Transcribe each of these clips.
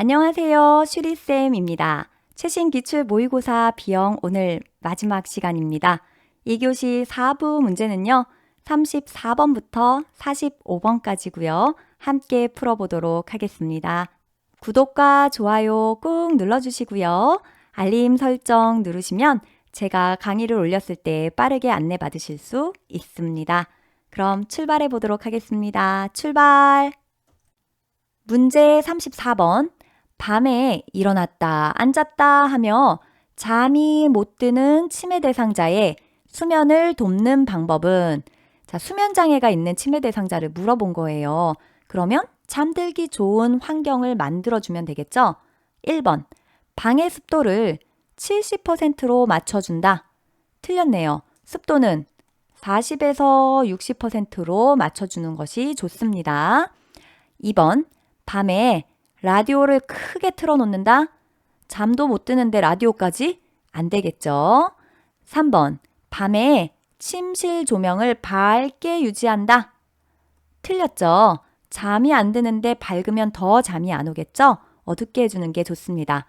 안녕하세요. 슈리쌤입니다. 최신 기출 모의고사 비영 오늘 마지막 시간입니다. 2교시 4부 문제는요. 34번부터 45번까지고요. 함께 풀어보도록 하겠습니다. 구독과 좋아요 꾹 눌러주시고요. 알림 설정 누르시면 제가 강의를 올렸을 때 빠르게 안내받으실 수 있습니다. 그럼 출발해 보도록 하겠습니다. 출발! 문제 34번. 밤에 일어났다, 앉았다 하며 잠이 못 드는 치매 대상자의 수면을 돕는 방법은 수면 장애가 있는 치매 대상자를 물어본 거예요. 그러면 잠들기 좋은 환경을 만들어주면 되겠죠? 1번, 방의 습도를 70%로 맞춰준다. 틀렸네요. 습도는 40에서 60%로 맞춰주는 것이 좋습니다. 2번, 밤에 라디오를 크게 틀어놓는다? 잠도 못 드는데 라디오까지? 안 되겠죠? 3번, 밤에 침실 조명을 밝게 유지한다? 틀렸죠? 잠이 안 드는데 밝으면 더 잠이 안 오겠죠? 어둡게 해주는 게 좋습니다.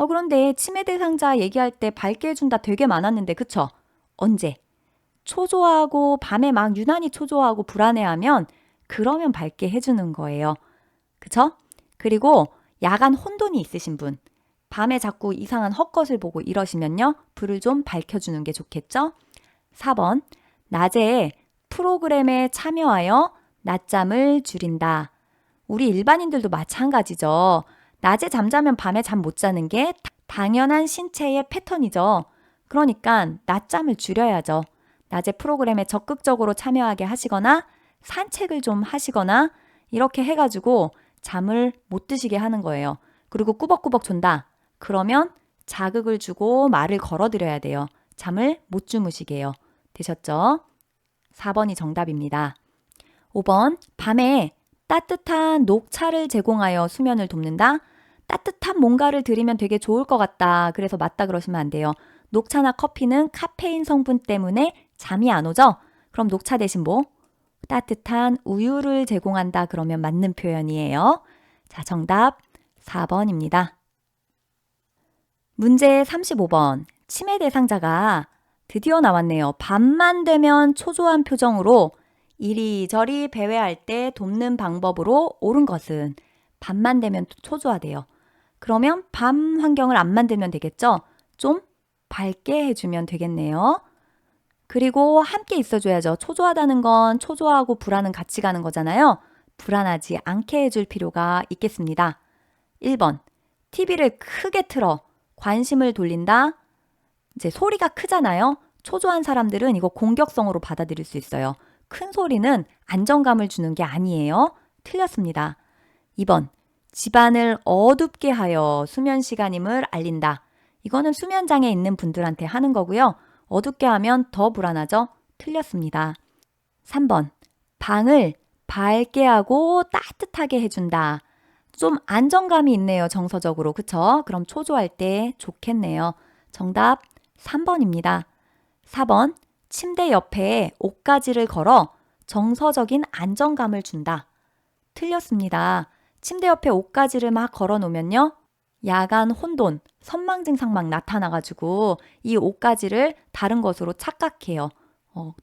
그런데 치매 대상자 얘기할 때 밝게 해준다 되게 많았는데 그쵸? 언제? 초조하고 밤에 막 유난히 초조하고 불안해하면 그러면 밝게 해주는 거예요. 그쵸? 그리고 야간 혼돈이 있으신 분, 밤에 자꾸 이상한 헛것을 보고 이러시면요. 불을 좀 밝혀주는 게 좋겠죠? 4번, 낮에 프로그램에 참여하여 낮잠을 줄인다. 우리 일반인들도 마찬가지죠. 낮에 잠자면 밤에 잠 못 자는 게 당연한 신체의 패턴이죠. 그러니까 낮잠을 줄여야죠. 낮에 프로그램에 적극적으로 참여하게 하시거나 산책을 좀 하시거나 이렇게 해가지고 잠을 못 드시게 하는 거예요. 그리고 꾸벅꾸벅 존다. 그러면 자극을 주고 말을 걸어드려야 돼요. 잠을 못 주무시게 해요. 되셨죠? 4번이 정답입니다. 5번, 밤에 따뜻한 녹차를 제공하여 수면을 돕는다. 따뜻한 뭔가를 드리면 되게 좋을 것 같다. 그래서 맞다 그러시면 안 돼요. 녹차나 커피는 카페인 성분 때문에 잠이 안 오죠? 그럼 녹차 대신 뭐? 따뜻한 우유를 제공한다 그러면 맞는 표현이에요. 자, 정답 4번입니다. 문제 35번. 치매 대상자가 드디어 나왔네요. 밤만 되면 초조한 표정으로 이리저리 배회할 때 돕는 방법으로 옳은 것은 밤만 되면 초조하대요. 그러면 밤 환경을 안 만들면 되겠죠? 좀 밝게 해주면 되겠네요. 그리고 함께 있어줘야죠. 초조하다는 건 초조하고 불안은 같이 가는 거잖아요. 불안하지 않게 해줄 필요가 있겠습니다. 1번, TV를 크게 틀어 관심을 돌린다. 이제 소리가 크잖아요. 초조한 사람들은 이거 공격성으로 받아들일 수 있어요. 큰 소리는 안정감을 주는 게 아니에요. 틀렸습니다. 2번, 집안을 어둡게 하여 수면 시간임을 알린다. 이거는 수면 장애 있는 분들한테 하는 거고요. 어둡게 하면 더 불안하죠? 틀렸습니다. 3번, 방을 밝게 하고 따뜻하게 해준다. 좀 안정감이 있네요, 정서적으로. 그쵸? 그럼 초조할 때 좋겠네요. 정답 3번입니다. 4번, 침대 옆에 옷가지를 걸어 정서적인 안정감을 준다. 틀렸습니다. 침대 옆에 옷가지를 막 걸어 놓으면요. 야간 혼돈, 선망 증상 막 나타나가지고 이 옷가지를 다른 것으로 착각해요.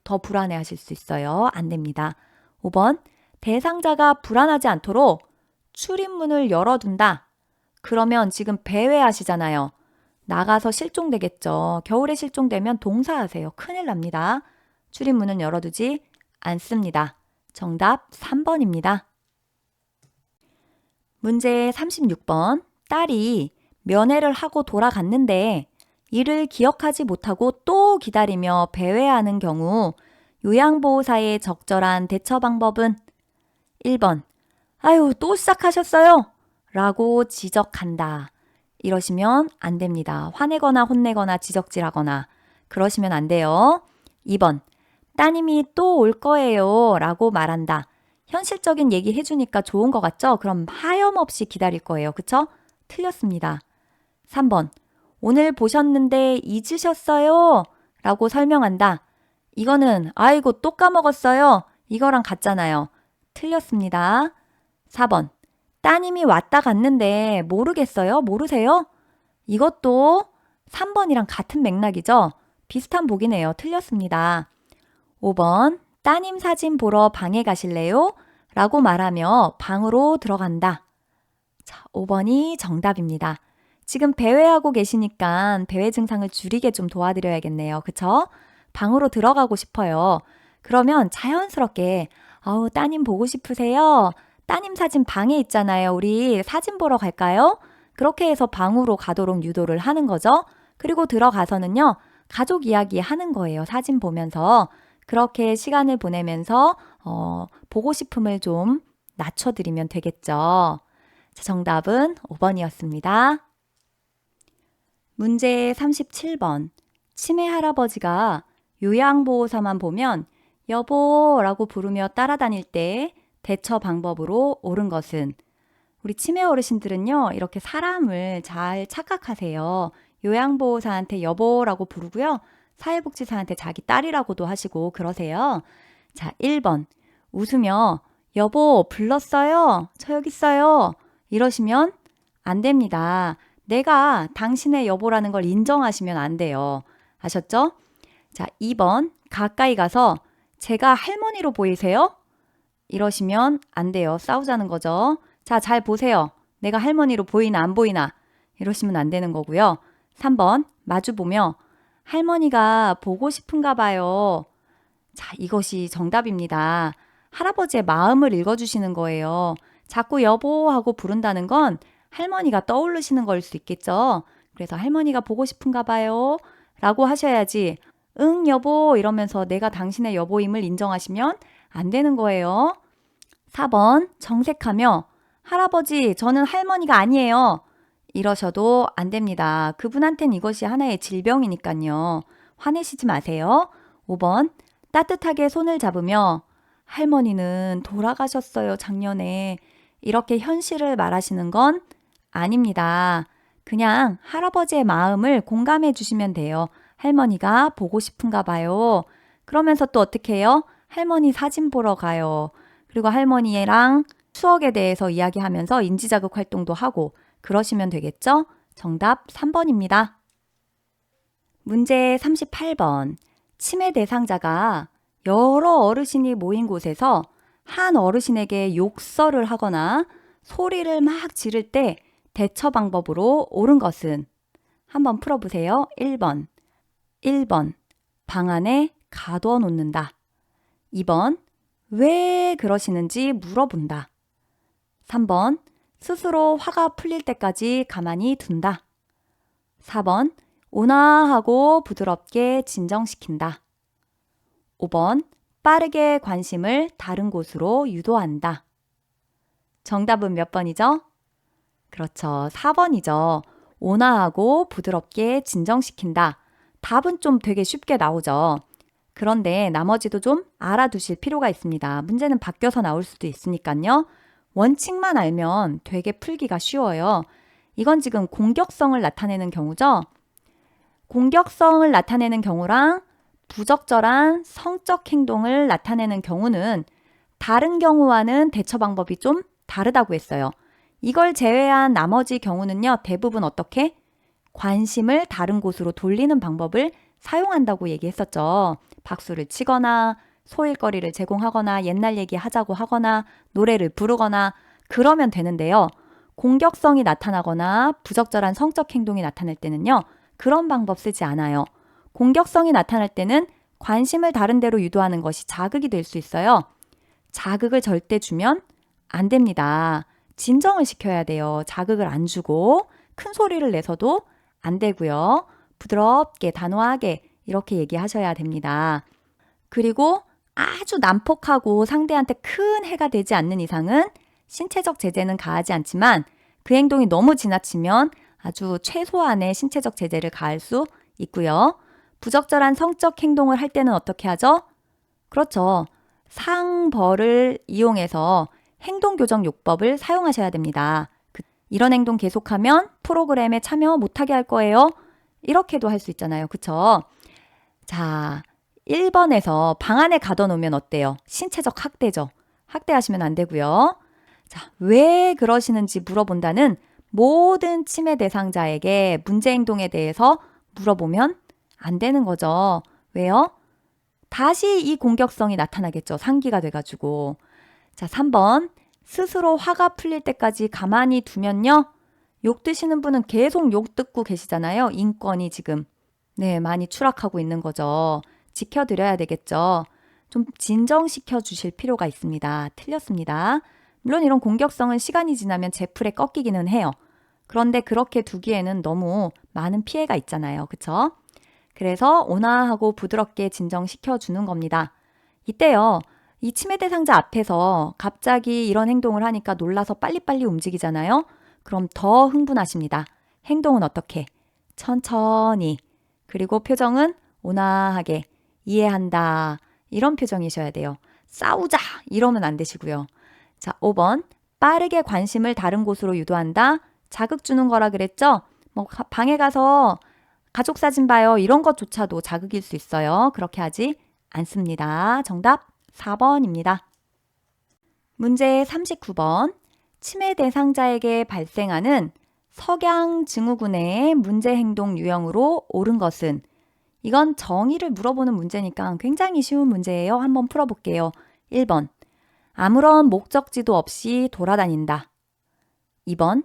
더 불안해 하실 수 있어요. 안 됩니다. 5번, 대상자가 불안하지 않도록 출입문을 열어둔다. 그러면 지금 배회하시잖아요. 나가서 실종되겠죠. 겨울에 실종되면 동사하세요. 큰일 납니다. 출입문은 열어두지 않습니다. 정답 3번입니다. 문제 36번. 딸이 면회를 하고 돌아갔는데 이를 기억하지 못하고 또 기다리며 배회하는 경우 요양보호사의 적절한 대처 방법은 1번. 아유, 또 시작하셨어요? 라고 지적한다. 이러시면 안 됩니다. 화내거나 혼내거나 지적질하거나 그러시면 안 돼요. 2번. 따님이 또 올 거예요. 라고 말한다. 현실적인 얘기 해주니까 좋은 것 같죠? 그럼 하염없이 기다릴 거예요. 그쵸? 틀렸습니다. 3번. 오늘 보셨는데 잊으셨어요? 라고 설명한다. 이거는 아이고 또 까먹었어요. 이거랑 같잖아요. 틀렸습니다. 4번. 따님이 왔다 갔는데 모르겠어요? 모르세요? 이것도 3번이랑 같은 맥락이죠? 비슷한 보기네요. 틀렸습니다. 5번, 따님 사진 보러 방에 가실래요? 라고 말하며 방으로 들어간다. 자, 5번이 정답입니다. 지금 배회하고 계시니까 배회 증상을 줄이게 좀 도와드려야겠네요. 그쵸? 방으로 들어가고 싶어요. 그러면 자연스럽게 아우 따님 보고 싶으세요? 따님 사진 방에 있잖아요. 우리 사진 보러 갈까요? 그렇게 해서 방으로 가도록 유도를 하는 거죠. 그리고 들어가서는요. 가족 이야기 하는 거예요. 사진 보면서. 그렇게 시간을 보내면서 보고 싶음을 좀 낮춰드리면 되겠죠. 자, 정답은 5번이었습니다. 문제 37번. 치매 할아버지가 요양보호사만 보면 여보라고 부르며 따라다닐 때 대처 방법으로 옳은 것은 우리 치매 어르신들은요. 이렇게 사람을 잘 착각하세요. 요양보호사한테 여보라고 부르고요. 사회복지사한테 자기 딸이라고도 하시고 그러세요. 자, 1번. 웃으며 여보 불렀어요? 저 여기 있어요. 이러시면 안 됩니다. 내가 당신의 여보라는 걸 인정하시면 안 돼요. 아셨죠? 자, 2번. 가까이 가서 제가 할머니로 보이세요? 이러시면 안 돼요. 싸우자는 거죠. 자, 잘 보세요. 내가 할머니로 보이나 안 보이나 이러시면 안 되는 거고요. 3번. 마주보며 할머니가 보고 싶은가 봐요. 자, 이것이 정답입니다. 할아버지의 마음을 읽어주시는 거예요. 자꾸 여보하고 부른다는 건 할머니가 떠오르시는 걸 수 있겠죠. 그래서 할머니가 보고 싶은가 봐요. 라고 하셔야지 응 여보 이러면서 내가 당신의 여보임을 인정하시면 안 되는 거예요. 4번 정색하며 할아버지 저는 할머니가 아니에요. 이러셔도 안 됩니다. 그분한텐 이것이 하나의 질병이니까요. 화내시지 마세요. 5번 따뜻하게 손을 잡으며 할머니는 돌아가셨어요 작년에. 이렇게 현실을 말하시는 건 아닙니다. 그냥 할아버지의 마음을 공감해 주시면 돼요. 할머니가 보고 싶은가 봐요. 그러면서 또 어떻게 해요? 할머니 사진 보러 가요. 그리고 할머니랑 추억에 대해서 이야기하면서 인지자극 활동도 하고 그러시면 되겠죠? 정답 3번입니다. 문제 38번. 치매 대상자가 여러 어르신이 모인 곳에서 한 어르신에게 욕설을 하거나 소리를 막 지를 때 대처 방법으로 옳은 것은? 한번 풀어보세요. 1번. 방 안에 가둬 놓는다. 2번. 왜 그러시는지 물어본다. 3번. 스스로 화가 풀릴 때까지 가만히 둔다. 4번. 온화하고 부드럽게 진정시킨다. 5번. 빠르게 관심을 다른 곳으로 유도한다. 정답은 몇 번이죠? 그렇죠. 4번이죠. 온화하고 부드럽게 진정시킨다. 답은 좀 되게 쉽게 나오죠. 그런데 나머지도 좀 알아두실 필요가 있습니다. 문제는 바뀌어서 나올 수도 있으니까요. 원칙만 알면 되게 풀기가 쉬워요. 이건 지금 공격성을 나타내는 경우죠. 공격성을 나타내는 경우랑 부적절한 성적 행동을 나타내는 경우는 다른 경우와는 대처 방법이 좀 다르다고 했어요. 이걸 제외한 나머지 경우는요. 대부분 어떻게? 관심을 다른 곳으로 돌리는 방법을 사용한다고 얘기했었죠. 박수를 치거나 소일거리를 제공하거나 옛날 얘기 하자고 하거나 노래를 부르거나 그러면 되는데요. 공격성이 나타나거나 부적절한 성적 행동이 나타날 때는요. 그런 방법 쓰지 않아요. 공격성이 나타날 때는 관심을 다른 데로 유도하는 것이 자극이 될 수 있어요. 자극을 절대 주면 안 됩니다. 진정을 시켜야 돼요. 자극을 안 주고 큰 소리를 내서도 안 되고요. 부드럽게 단호하게 이렇게 얘기하셔야 됩니다. 그리고 아주 난폭하고 상대한테 큰 해가 되지 않는 이상은 신체적 제재는 가하지 않지만 그 행동이 너무 지나치면 아주 최소한의 신체적 제재를 가할 수 있고요. 부적절한 성적 행동을 할 때는 어떻게 하죠? 그렇죠. 상벌을 이용해서 행동교정요법을 사용하셔야 됩니다. 이런 행동 계속하면 프로그램에 참여 못하게 할 거예요. 이렇게도 할 수 있잖아요. 그쵸? 자, 1번에서 방 안에 가둬놓으면 어때요? 신체적 학대죠. 학대하시면 안 되고요. 자, 왜 그러시는지 물어본다는 모든 치매 대상자에게 문제 행동에 대해서 물어보면 안 되는 거죠. 왜요? 다시 이 공격성이 나타나겠죠. 상기가 돼가지고. 자, 3번. 스스로 화가 풀릴 때까지 가만히 두면요. 욕 드시는 분은 계속 욕 듣고 계시잖아요. 인권이 지금 네, 많이 추락하고 있는 거죠. 지켜드려야 되겠죠. 좀 진정시켜 주실 필요가 있습니다. 틀렸습니다. 물론 이런 공격성은 시간이 지나면 제풀에 꺾이기는 해요. 그런데 그렇게 두기에는 너무 많은 피해가 있잖아요. 그쵸? 그래서 온화하고 부드럽게 진정시켜 주는 겁니다. 이때요. 이 치매 대상자 앞에서 갑자기 이런 행동을 하니까 놀라서 빨리빨리 움직이잖아요. 그럼 더 흥분하십니다. 행동은 어떻게? 천천히. 그리고 표정은 온화하게. 이해한다. 이런 표정이셔야 돼요. 싸우자. 이러면 안 되시고요. 자, 5번. 빠르게 관심을 다른 곳으로 유도한다. 자극 주는 거라 그랬죠? 뭐 방에 가서 가족 사진 봐요. 이런 것조차도 자극일 수 있어요. 그렇게 하지 않습니다. 정답 4번입니다. 문제 39번. 치매 대상자에게 발생하는 석양 증후군의 문제 행동 유형으로 옳은 것은? 이건 정의를 물어보는 문제니까 굉장히 쉬운 문제예요. 한번 풀어볼게요. 1번. 아무런 목적지도 없이 돌아다닌다. 2번.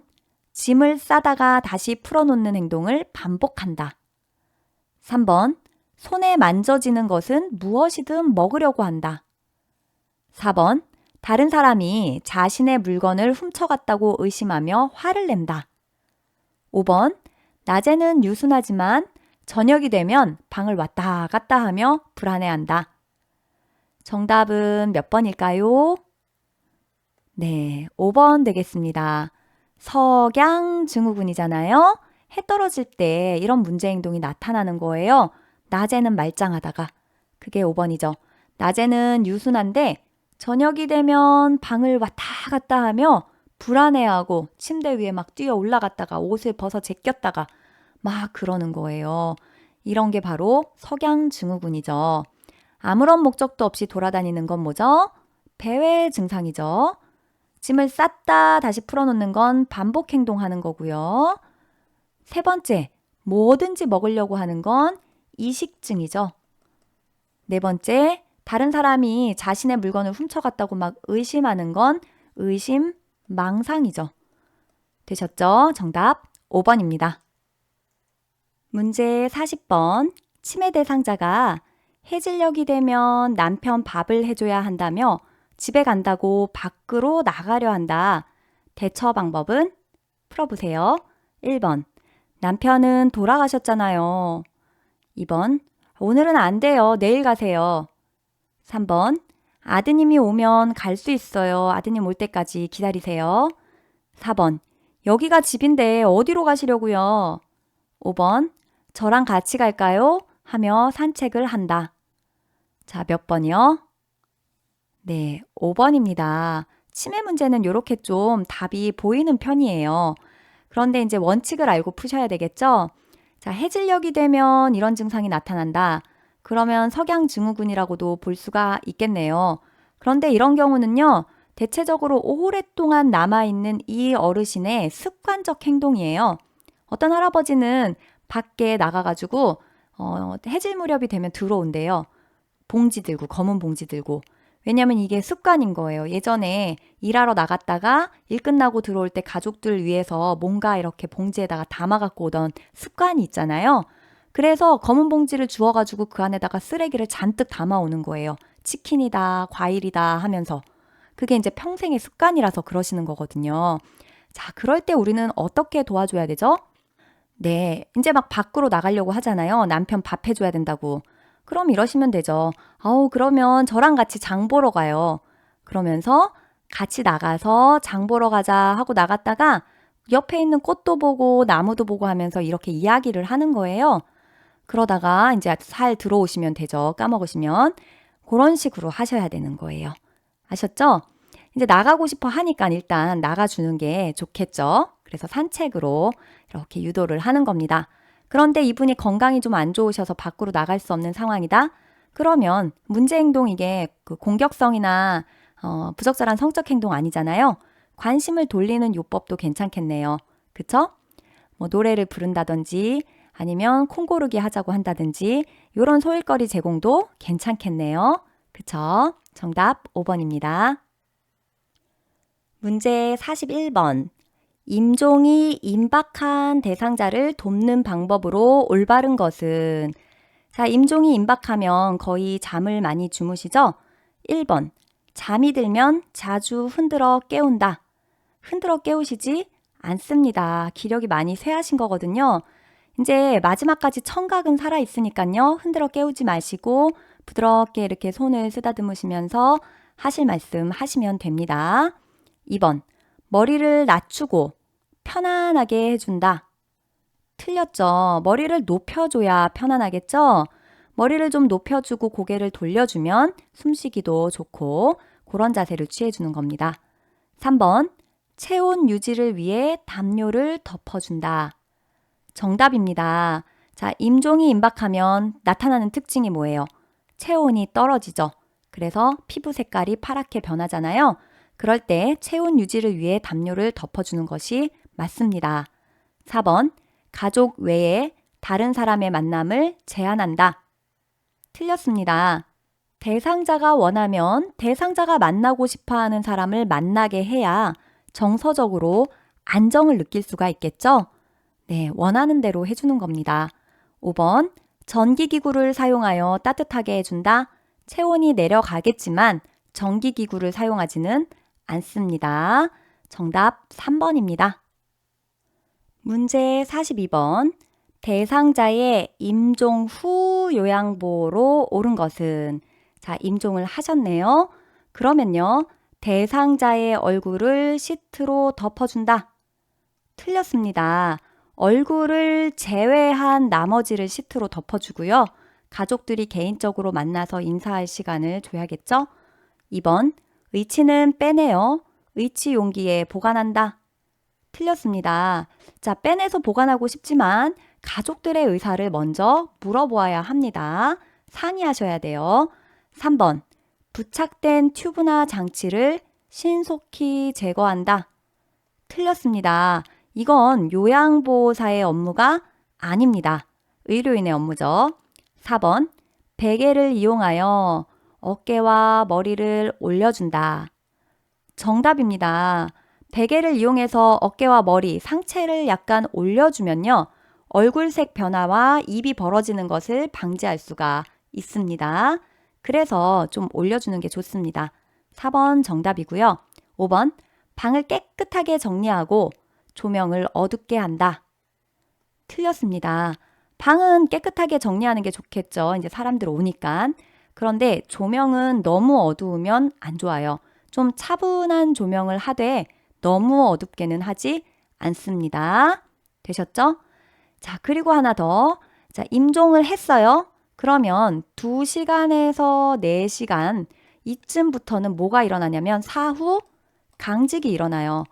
짐을 싸다가 다시 풀어놓는 행동을 반복한다. 3번. 손에 만져지는 것은 무엇이든 먹으려고 한다. 4번. 다른 사람이 자신의 물건을 훔쳐갔다고 의심하며 화를 낸다. 5번. 낮에는 유순하지만 저녁이 되면 방을 왔다 갔다 하며 불안해한다. 정답은 몇 번일까요? 네, 5번 되겠습니다. 석양 증후군이잖아요. 해 떨어질 때 이런 문제 행동이 나타나는 거예요. 낮에는 말짱하다가. 그게 5번이죠. 낮에는 유순한데 저녁이 되면 방을 왔다 갔다 하며 불안해하고 침대 위에 막 뛰어 올라갔다가 옷을 벗어 제꼈다가 막 그러는 거예요. 이런 게 바로 석양 증후군이죠. 아무런 목적도 없이 돌아다니는 건 뭐죠? 배회 증상이죠. 짐을 쌌다 다시 풀어놓는 건 반복 행동하는 거고요. 세 번째, 뭐든지 먹으려고 하는 건 이식증이죠. 네 번째, 다른 사람이 자신의 물건을 훔쳐갔다고 막 의심하는 건 의심망상이죠. 되셨죠? 정답 5번입니다. 문제 40번. 치매 대상자가 해질녘이 되면 남편 밥을 해줘야 한다며 집에 간다고 밖으로 나가려 한다. 대처 방법은? 풀어보세요. 1번. 남편은 돌아가셨잖아요. 2번. 오늘은 안 돼요. 내일 가세요. 3번. 아드님이 오면 갈 수 있어요. 아드님 올 때까지 기다리세요. 4번. 여기가 집인데 어디로 가시려고요? 5번. 저랑 같이 갈까요? 하며 산책을 한다. 자, 몇 번이요? 네, 5번입니다. 치매 문제는 이렇게 좀 답이 보이는 편이에요. 그런데 이제 원칙을 알고 푸셔야 되겠죠? 자, 해질녘이 되면 이런 증상이 나타난다. 그러면 석양 증후군이라고도 볼 수가 있겠네요. 그런데 이런 경우는요, 대체적으로 오랫동안 남아있는 이 어르신의 습관적 행동이에요. 어떤 할아버지는 밖에 나가가지고 해질 무렵이 되면 들어온대요. 봉지 들고, 검은 봉지 들고. 왜냐면 이게 습관인 거예요. 예전에 일하러 나갔다가 일 끝나고 들어올 때 가족들 위해서 뭔가 이렇게 봉지에다가 담아갖고 오던 습관이 있잖아요. 그래서 검은 봉지를 주워가지고 그 안에다가 쓰레기를 잔뜩 담아오는 거예요. 치킨이다, 과일이다 하면서. 그게 이제 평생의 습관이라서 그러시는 거거든요. 자, 그럴 때 우리는 어떻게 도와줘야 되죠? 네, 이제 막 밖으로 나가려고 하잖아요. 남편 밥 해줘야 된다고. 그럼 이러시면 되죠. 그러면 저랑 같이 장 보러 가요. 그러면서 같이 나가서 장 보러 가자 하고 나갔다가 옆에 있는 꽃도 보고 나무도 보고 하면서 이렇게 이야기를 하는 거예요. 그러다가 이제 살 들어오시면 되죠. 까먹으시면. 그런 식으로 하셔야 되는 거예요. 아셨죠? 이제 나가고 싶어 하니까 일단 나가주는 게 좋겠죠. 그래서 산책으로 이렇게 유도를 하는 겁니다. 그런데 이분이 건강이 좀 안 좋으셔서 밖으로 나갈 수 없는 상황이다? 그러면 문제 행동 이게 그 공격성이나 부적절한 성적 행동 아니잖아요. 관심을 돌리는 요법도 괜찮겠네요. 그쵸? 뭐 노래를 부른다든지 아니면 콩 고르기 하자고 한다든지 이런 소일거리 제공도 괜찮겠네요. 그쵸? 정답 5번입니다. 문제 41번. 임종이 임박한 대상자를 돕는 방법으로 올바른 것은? 자, 임종이 임박하면 거의 잠을 많이 주무시죠? 1번. 잠이 들면 자주 흔들어 깨운다. 흔들어 깨우시지 않습니다. 기력이 많이 쇠하신 거거든요. 이제 마지막까지 청각은 살아있으니까요. 흔들어 깨우지 마시고 부드럽게 이렇게 손을 쓰다듬으시면서 하실 말씀 하시면 됩니다. 2번. 머리를 낮추고 편안하게 해준다. 틀렸죠. 머리를 높여줘야 편안하겠죠? 머리를 좀 높여주고 고개를 돌려주면 숨쉬기도 좋고 그런 자세를 취해주는 겁니다. 3번. 체온 유지를 위해 담요를 덮어준다. 정답입니다. 자, 임종이 임박하면 나타나는 특징이 뭐예요? 체온이 떨어지죠. 그래서 피부 색깔이 파랗게 변하잖아요. 그럴 때 체온 유지를 위해 담요를 덮어주는 것이 맞습니다. 4번. 가족 외에 다른 사람의 만남을 제한한다. 틀렸습니다. 대상자가 원하면 대상자가 만나고 싶어하는 사람을 만나게 해야 정서적으로 안정을 느낄 수가 있겠죠? 네, 원하는 대로 해주는 겁니다. 5번. 전기기구를 사용하여 따뜻하게 해준다. 체온이 내려가겠지만 전기기구를 사용하지는 않습니다. 정답 3번입니다. 문제 42번. 대상자의 임종 후 요양보로 옳은 것은? 자, 임종을 하셨네요. 그러면요. 대상자의 얼굴을 시트로 덮어준다. 틀렸습니다. 얼굴을 제외한 나머지를 시트로 덮어주고요. 가족들이 개인적으로 만나서 인사할 시간을 줘야겠죠? 2번. 의치는 빼내어 의치 용기에 보관한다. 틀렸습니다. 자, 빼내서 보관하고 싶지만 가족들의 의사를 먼저 물어보아야 합니다. 상의하셔야 돼요. 3번. 부착된 튜브나 장치를 신속히 제거한다. 틀렸습니다. 이건 요양보호사의 업무가 아닙니다. 의료인의 업무죠. 4번. 베개를 이용하여 어깨와 머리를 올려준다. 정답입니다. 베개를 이용해서 어깨와 머리, 상체를 약간 올려주면요. 얼굴색 변화와 입이 벌어지는 것을 방지할 수가 있습니다. 그래서 좀 올려주는 게 좋습니다. 4번 정답이고요. 5번. 방을 깨끗하게 정리하고 조명을 어둡게 한다. 틀렸습니다. 방은 깨끗하게 정리하는 게 좋겠죠. 이제 사람들 오니까. 그런데 조명은 너무 어두우면 안 좋아요. 좀 차분한 조명을 하되 너무 어둡게는 하지 않습니다. 되셨죠? 자, 그리고 하나 더. 자, 임종을 했어요. 그러면 2시간에서 4시간 이쯤부터는 뭐가 일어나냐면 사후 강직이 일어나요.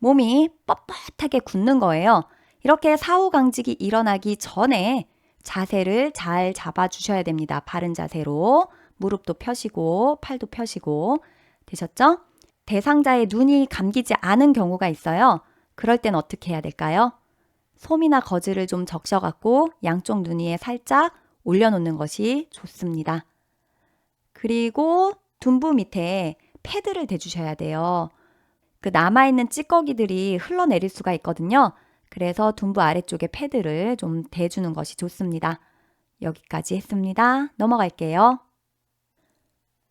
몸이 뻣뻣하게 굳는 거예요. 이렇게 사후 강직이 일어나기 전에 자세를 잘 잡아주셔야 됩니다. 바른 자세로. 무릎도 펴시고 팔도 펴시고. 되셨죠? 대상자의 눈이 감기지 않은 경우가 있어요. 그럴 땐 어떻게 해야 될까요? 솜이나 거즈를 좀 적셔갖고 양쪽 눈 위에 살짝 올려놓는 것이 좋습니다. 그리고 둔부 밑에 패드를 대주셔야 돼요. 그 남아있는 찌꺼기들이 흘러내릴 수가 있거든요. 그래서 둔부 아래쪽에 패드를 좀 대주는 것이 좋습니다. 여기까지 했습니다. 넘어갈게요.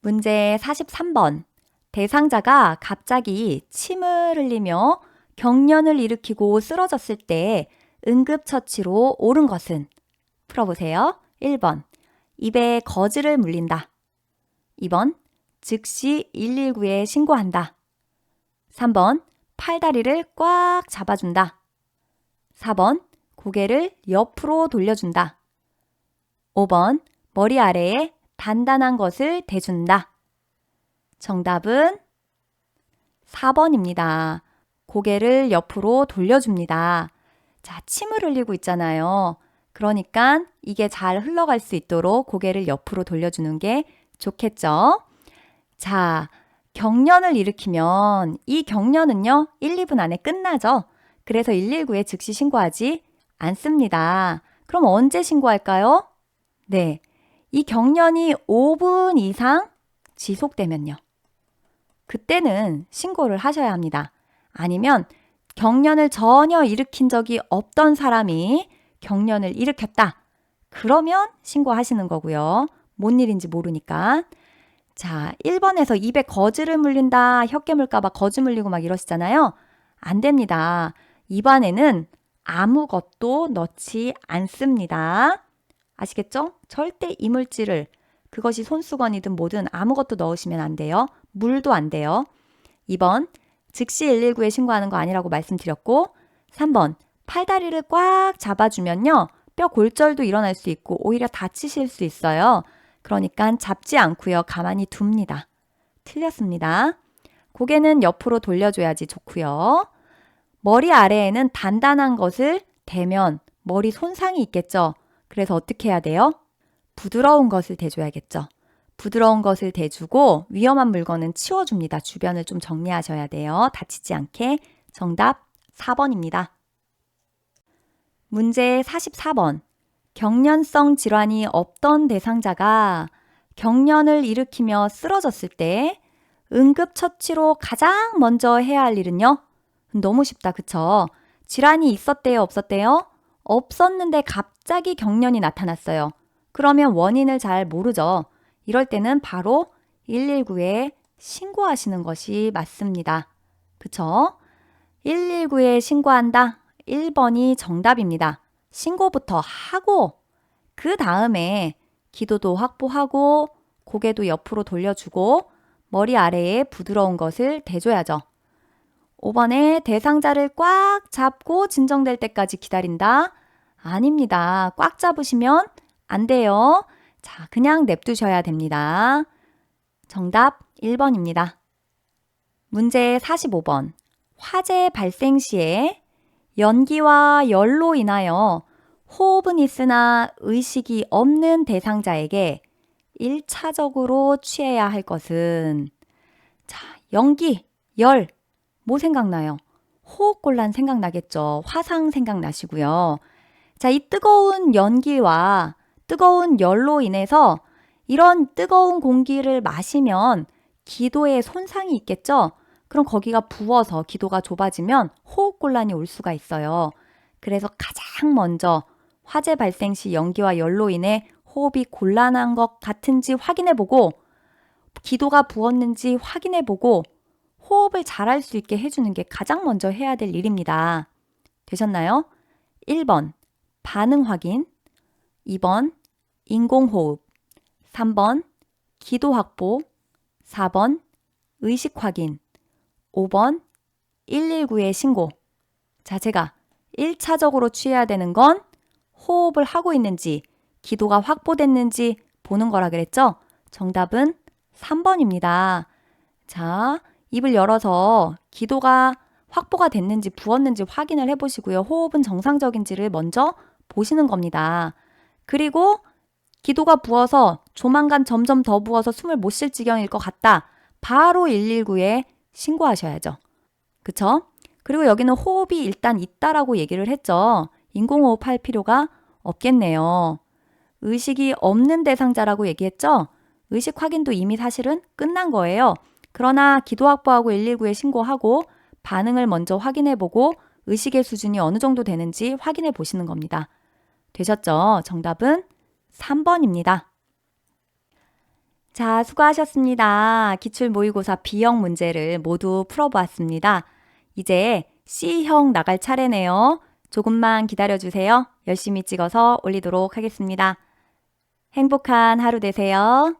문제 43번. 대상자가 갑자기 침을 흘리며 경련을 일으키고 쓰러졌을 때 응급처치로 옳은 것은? 풀어보세요. 1번. 입에 거즈를 물린다. 2번. 즉시 119에 신고한다. 3번. 팔다리를 꽉 잡아준다. 4번. 고개를 옆으로 돌려준다. 5번. 머리 아래에 단단한 것을 대준다. 정답은 4번입니다. 고개를 옆으로 돌려줍니다. 자, 침을 흘리고 있잖아요. 그러니까 이게 잘 흘러갈 수 있도록 고개를 옆으로 돌려주는 게 좋겠죠? 자, 경련을 일으키면 이 경련은요, 1, 2분 안에 끝나죠. 그래서 119에 즉시 신고하지 않습니다. 그럼 언제 신고할까요? 네, 이 경련이 5분 이상 지속되면요. 그때는 신고를 하셔야 합니다. 아니면 경련을 전혀 일으킨 적이 없던 사람이 경련을 일으켰다. 그러면 신고하시는 거고요. 뭔 일인지 모르니까. 자, 1번에서 입에 거즈를 물린다, 혀 깨물까봐 거즈 물리고 막 이러시잖아요. 안 됩니다. 입안에는 아무것도 넣지 않습니다. 아시겠죠? 절대 이물질을, 그것이 손수건이든 뭐든 아무것도 넣으시면 안 돼요. 물도 안 돼요. 2번, 즉시 119에 신고하는 거 아니라고 말씀드렸고, 3번, 팔다리를 꽉 잡아주면요. 뼈 골절도 일어날 수 있고 오히려 다치실 수 있어요. 그러니까 잡지 않고요. 가만히 둡니다. 틀렸습니다. 고개는 옆으로 돌려줘야지 좋고요. 머리 아래에는 단단한 것을 대면 머리 손상이 있겠죠. 그래서 어떻게 해야 돼요? 부드러운 것을 대줘야겠죠. 부드러운 것을 대주고 위험한 물건은 치워줍니다. 주변을 좀 정리하셔야 돼요. 다치지 않게. 정답 4번입니다. 문제 44번. 경련성 질환이 없던 대상자가 경련을 일으키며 쓰러졌을 때 응급처치로 가장 먼저 해야 할 일은요? 너무 쉽다, 그쵸? 질환이 있었대요, 없었대요? 없었는데 갑자기 경련이 나타났어요. 그러면 원인을 잘 모르죠. 이럴 때는 바로 119에 신고하시는 것이 맞습니다. 그쵸? 119에 신고한다. 1번이 정답입니다. 신고부터 하고 그 다음에 기도도 확보하고 고개도 옆으로 돌려주고 머리 아래에 부드러운 것을 대줘야죠. 5번에 대상자를 꽉 잡고 진정될 때까지 기다린다. 아닙니다. 꽉 잡으시면 안 돼요. 자, 그냥 냅두셔야 됩니다. 정답 1번입니다. 문제 45번. 화재 발생 시에 연기와 열로 인하여 호흡은 있으나 의식이 없는 대상자에게 1차적으로 취해야 할 것은, 자, 연기, 열, 뭐 생각나요? 호흡곤란 생각나겠죠. 화상 생각나시고요. 자, 이 뜨거운 연기와 뜨거운 열로 인해서 이런 뜨거운 공기를 마시면 기도에 손상이 있겠죠. 그럼 거기가 부어서 기도가 좁아지면 호흡곤란이 올 수가 있어요. 그래서 가장 먼저 화재 발생 시 연기와 열로 인해 호흡이 곤란한 것 같은지 확인해보고 기도가 부었는지 확인해보고 호흡을 잘할 수 있게 해주는 게 가장 먼저 해야 될 일입니다. 되셨나요? 1번 반응 확인, 2번 인공호흡, 3번 기도 확보, 4번 의식 확인, 5번 119에 신고. 자, 제가 1차적으로 취해야 되는 건 호흡을 하고 있는지 기도가 확보됐는지 보는 거라 그랬죠? 정답은 3번입니다. 자, 입을 열어서 기도가 확보가 됐는지 부었는지 확인을 해보시고요. 호흡은 정상적인지를 먼저 보시는 겁니다. 그리고 기도가 부어서 조만간 점점 더 부어서 숨을 못 쉴 지경일 것 같다. 바로 119에 신고하셔야죠. 그쵸? 그리고 여기는 호흡이 일단 있다라고 얘기를 했죠. 인공호흡 할 필요가 없겠네요. 의식이 없는 대상자라고 얘기했죠? 의식 확인도 이미 사실은 끝난 거예요. 그러나 기도 확보하고 119에 신고하고 반응을 먼저 확인해보고 의식의 수준이 어느 정도 되는지 확인해 보시는 겁니다. 되셨죠? 정답은 3번입니다. 자, 수고하셨습니다. 기출 모의고사 B형 문제를 모두 풀어보았습니다. 이제 C형 나갈 차례네요. 조금만 기다려주세요. 열심히 찍어서 올리도록 하겠습니다. 행복한 하루 되세요.